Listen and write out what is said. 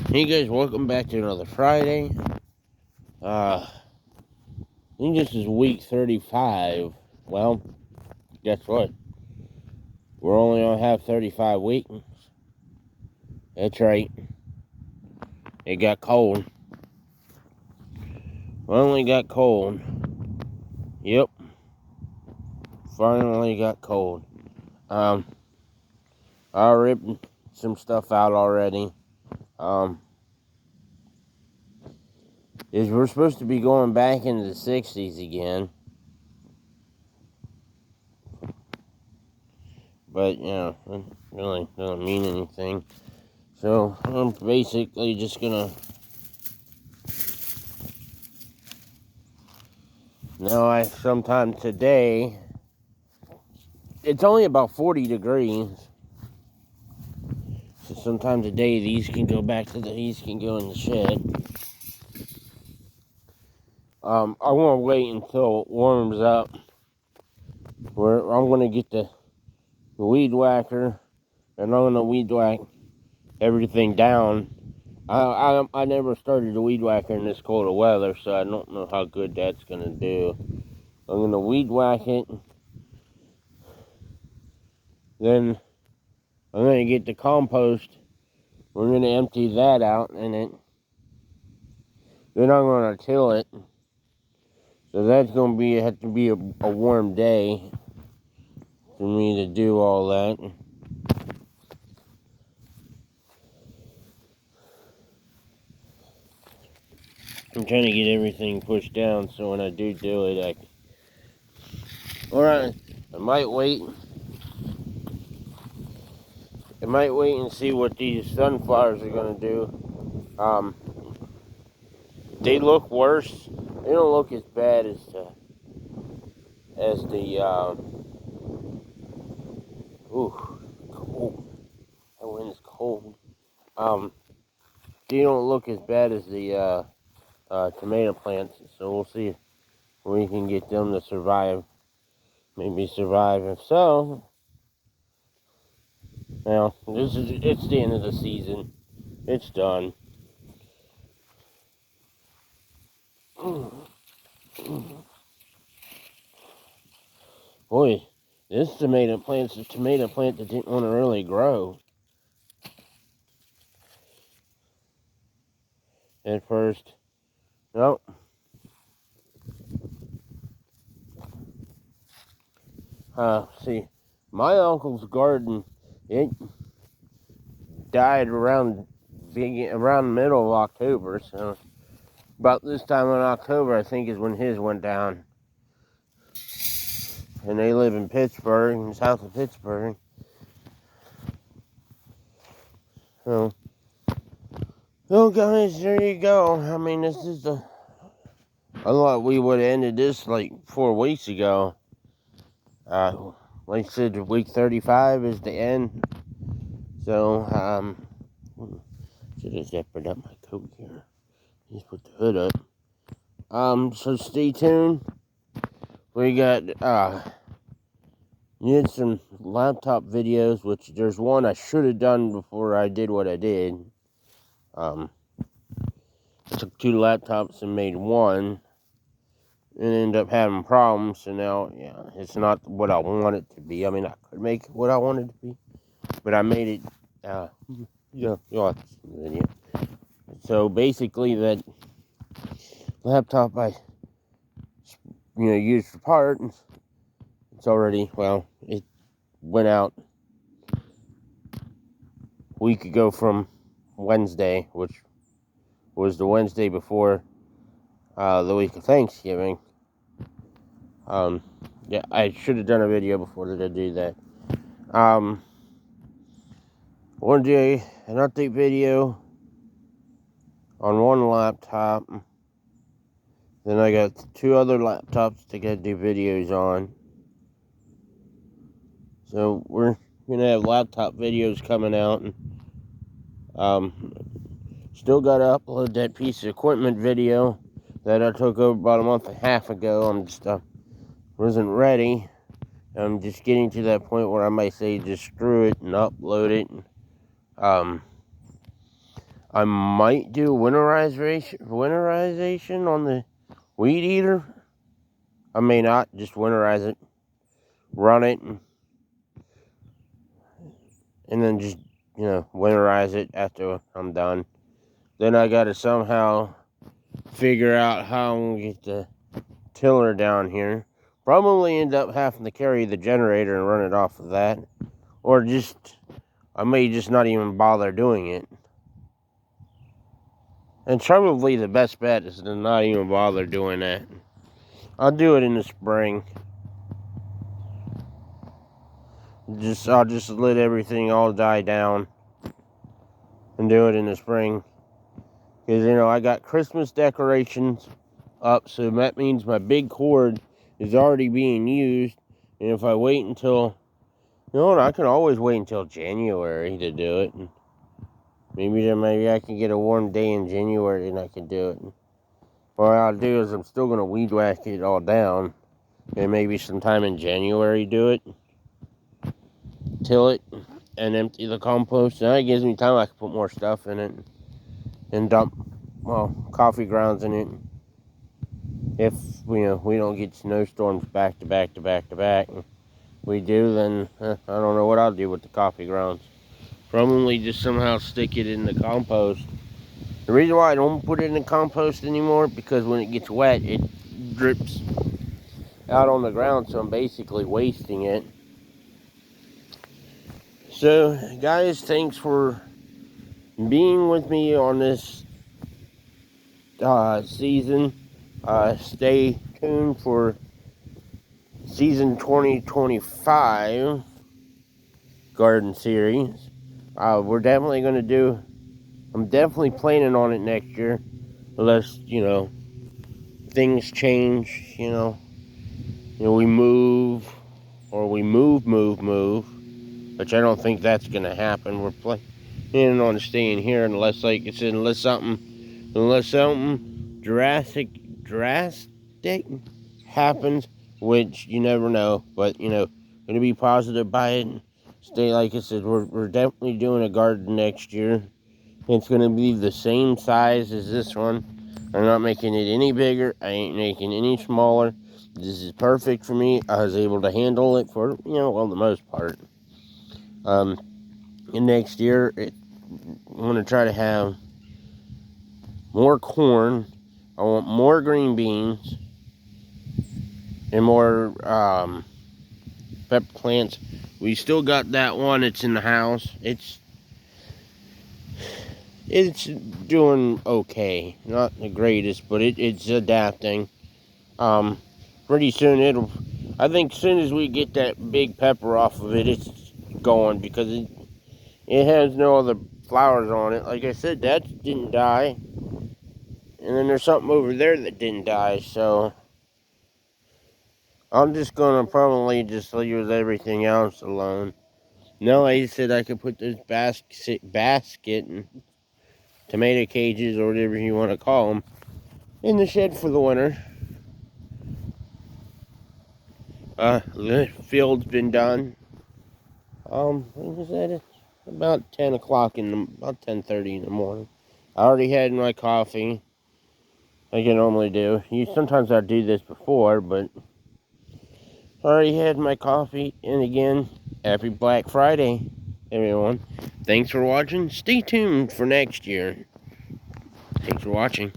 Hey guys, welcome back to another Friday. I think this is week 35. Well, guess what? We're only gonna have 35 weeks. That's right. It got cold. Finally got cold. Yep. Finally got cold. I ripped some stuff out already. Is we're supposed to be going back into the 60s again. But, it really doesn't mean anything. So, I'm basically just gonna... Now, sometime today... It's only about 40 degrees. So sometime today, these can go in the shed. I want to wait until it warms up. I'm going to get the weed whacker, and I'm going to weed whack everything down. I never started the weed whacker in this cold of weather, so I don't know how good that's going to do. I'm going to weed whack it. Then I'm going to get the compost. We're going to empty that out in it. Then I'm going to till it. So that's going to have to be a warm day for me to do all that. I'm trying to get everything pushed down so when I do it, Alright, I might wait. And see what these sunflowers are going to do. They look worse. They don't look as bad as the cold. That wind is cold. They don't look as bad as the tomato plants, so we'll see if we can get them to survive. Maybe survive. If so, well, it's the end of the season. It's done. Boy, this tomato plant's a tomato plant that didn't want to really grow at first. Nope. See, my uncle's garden, it died around the middle of October, so about this time in October, I think, is when his went down. And they live in Pittsburgh, south of Pittsburgh. So, well, guys, there you go. I mean, this is I thought we would have ended this like 4 weeks ago. Like I said, week 35 is the end. So, should have zippered up my coat here. Just put the hood up. So stay tuned. We got, need some laptop videos, which there's one I should have done before I did what I did. I took 2 laptops and made one, and ended up having problems, so now, it's not what I want it to be. I mean, I could make it what I wanted to be, but I made it, you'll have to see the video. So, basically, that laptop I, used for parts, it's already, it went out a week ago from Wednesday, which was the Wednesday before the week of Thanksgiving. I should have done a video before I do that. One day, an update video on one laptop. Then I got 2 other laptops to do videos on. So we're gonna have laptop videos coming out. And, still gotta upload that piece of equipment video that I took over about a month and a half ago. I'm just wasn't ready. I'm just getting to that point where I might say just screw it and upload it. I might do winterization on the weed eater. I may not, just winterize it, run it, and then just, winterize it after I'm done. Then I gotta somehow figure out how I'm gonna get the tiller down here. Probably end up having to carry the generator and run it off of that. Or I may just not even bother doing it. And probably the best bet is to not even bother doing that. I'll do it in the spring. I'll just let everything all die down and do it in the spring. Because, I got Christmas decorations up, so that means my big cord is already being used. And if I wait until, I can always wait until January to do it. And maybe I can get a warm day in January and I can do it. What I'll do is I'm still going to weed whack it all down. And maybe sometime in January do it. Till it and empty the compost. And that gives me time I can put more stuff in it. And dump, coffee grounds in it. If, we don't get snowstorms back to back to back to back. We do, then I don't know what I'll do with the coffee grounds. Probably just somehow stick it in the compost. The reason why I don't put it in the compost anymore, because when it gets wet, it drips out on the ground, so I'm basically wasting it. So, guys, thanks for being with me on this season. Stay tuned for season 2025 garden series. We're definitely going to do, I'm definitely planning on it next year, unless, things change, we move, or we move, which I don't think that's going to happen. We're planning on staying here unless, like I said, unless something drastic happens, which you never know, but, going to be positive by it. Stay, like I said, we're definitely doing a garden next year. It's going to be the same size as this one. I'm not making it any bigger. I ain't making any smaller. This is perfect for me. I was able to handle it for, the most part. And next year, I want to try to have more corn. I want more green beans and more pepper plants. We still got that one. It's in the house. It's doing okay. Not the greatest, but it's adapting. Pretty soon I think as soon as we get that big pepper off of it, it's going, because it has no other flowers on it. Like I said, that didn't die. And then there's something over there that didn't die, so I'm just gonna probably just leave everything else alone. No, I said I could put this basket and tomato cages, or whatever you want to call them, in the shed for the winter. The field's been done. What was that? It's about 10 o'clock about 10:30 in the morning. I already had my coffee, like I normally do. Sometimes I do this before, but I already had my coffee. And again, happy Black Friday, everyone. Thanks for watching. Stay tuned for next year. Thanks for watching.